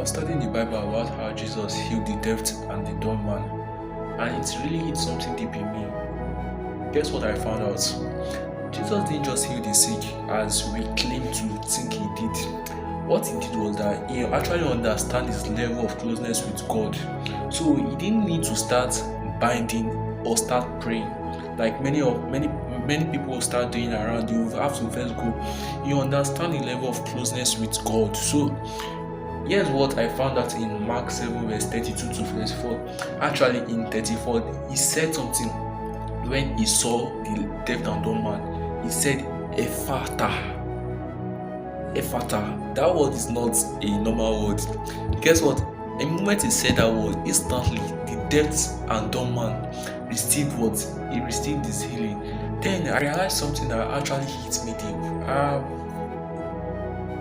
was studying the Bible about how Jesus healed the deaf and the dumb man, and it really hit something deep in me. Guess what I found out? Jesus didn't just heal the sick as we claim to think he did. What he did was that he actually understand his level of closeness with God. So he didn't need to start binding or start praying like many people start doing around. You have to first go. You understand the level of closeness with God. So here's what I found out in Mark 7 verse 32 to 34. Actually in 34, he said something when he saw the deaf and dumb man. He said, Ephata. Ephata. That word is not a normal word. Guess what? The moment he said that word, instantly the deaf and dumb man received what? He received his healing. Then I realized something that actually hit me deep.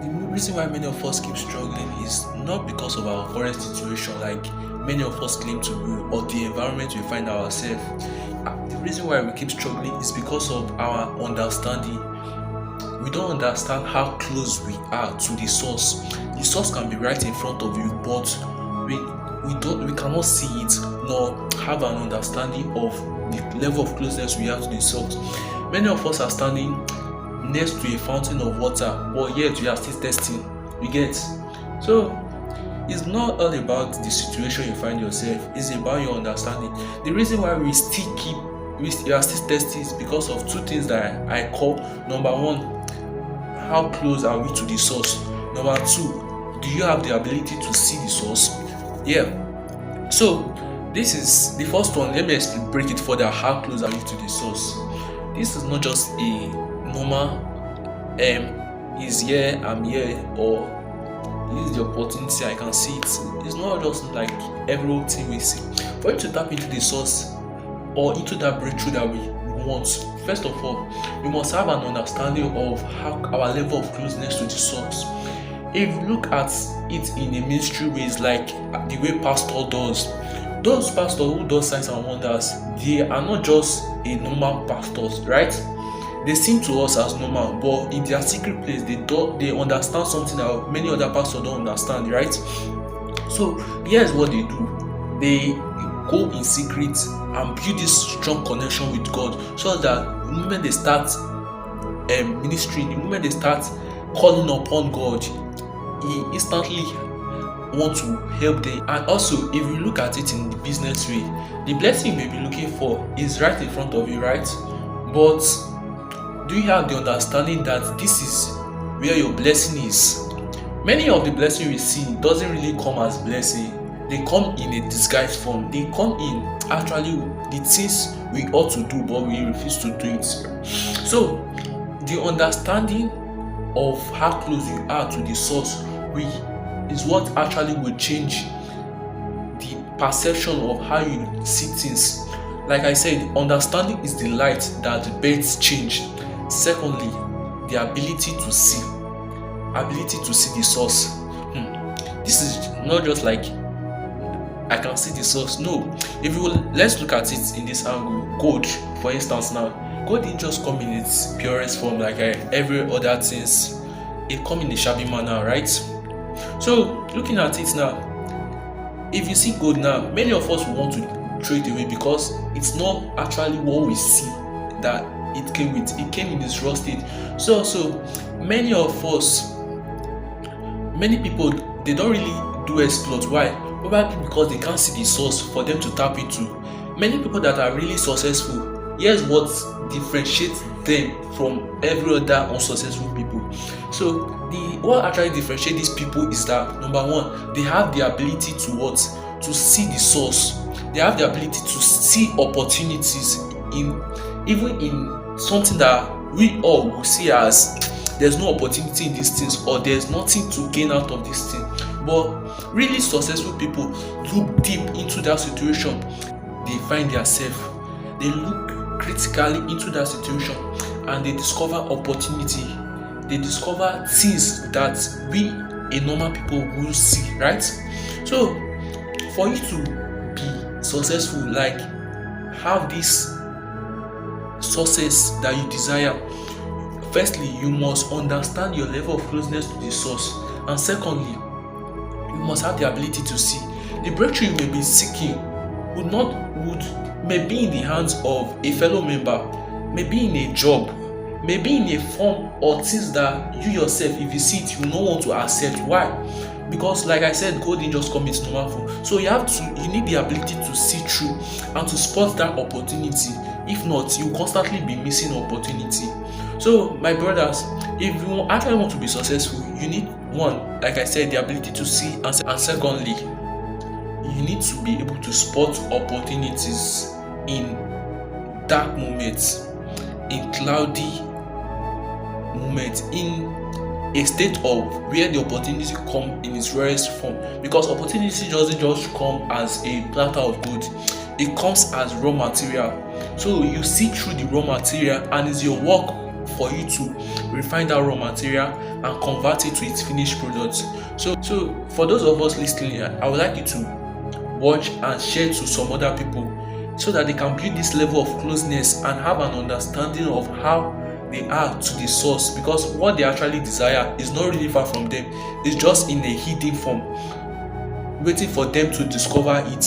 The reason why many of us keep struggling is not because of our current situation, like many of us claim to be, or the environment we find ourselves. The reason why we keep struggling is because of our understanding. We don't understand how close we are to the source. The source can be right in front of you, but we cannot see it nor have an understanding of the level of closeness we have to the source. Many of us are standing next to a fountain of water, but yet we are still testing. You get? So it's not all about the situation you find yourself, it's about your understanding. The reason why we are still testing is because of two things that I call. Number one, how close are we to the source? Number two, do you have the ability to see the source? Yeah. So this is the first one. Let me break it further. How close are you to the source? This is not just a normal is here, I'm here, or this is the opportunity, I can see it. It's not just like everything we see. For you to tap into the source or into that breakthrough that we want, first of all, we must have an understanding of how our level of closeness to the source. If you look at it in a ministry ways, like the way pastor does, those pastors who do signs and wonders, they are not just a normal pastors, right? They seem to us as normal, but in their secret place, they understand something that many other pastors don't understand, right? So here's what they do: they go in secret and build this strong connection with God, so that the moment they start ministering, the moment they start calling upon God, He instantly want to help them. And also, if you look at it in the business way, the blessing you may be looking for is right in front of you, right? But do you have the understanding that this is where your blessing is? Many of the blessing we see doesn't really come as blessing. They come in a disguised form. They come in actually the things we ought to do, but we refuse to do it. So the understanding of how close you are to the source is what actually will change the perception of how you see things. Like I said, understanding is the light that beds change. Secondly, the ability to see the source. This is not just like I can see the source. No, let's look at it in this angle. Gold, for instance, now gold didn't just come in its purest form like every other things. It come in a shabby manner, right? So looking at it now, if you see gold now, many of us will want to throw it away because it's not actually what we see that it came with. It came in its raw state. So many of us, many people, they don't really do exploit. Why? Probably because they can't see the source for them to tap into. Many people that are really successful, here's what differentiates them from every other unsuccessful people. So what actually differentiates these people is that, number one, they have the ability to see the source. They have the ability to see opportunities even in something that we all will see as there's no opportunity in these things, or there's nothing to gain out of this thing. But really successful people look deep into that situation. They find themselves, they look critically into that situation, and they discover opportunity. They discover things that we, a normal people, will see, right? So for you to be successful, like have this success that you desire, firstly, you must understand your level of closeness to the source, and secondly, you must have the ability to see. The breakthrough you may be seeking would may be in the hands of a fellow member, maybe in a job, maybe in a form or things that you yourself, if you see it, you don't want to accept. Why? Because like I said, God didn't just come into normal form. So you need the ability to see through and to spot that opportunity. If not, you constantly be missing opportunity. So my brothers, if you actually want to be successful, you need, one, like I said, the ability to see, and secondly, you need to be able to spot opportunities in dark moments, in cloudy moments, in a state of where the opportunity come in its rarest form. Because opportunity doesn't just come as a platter of gold, it comes as raw material. So you see through the raw material, and it's your work for you to refine that raw material and convert it to its finished product. So for those of us listening, I would like you to watch and share to some other people, so that they can build this level of closeness and have an understanding of how they are to the source, because what they actually desire is not really far from them. It's just in a hidden form, waiting for them to discover it.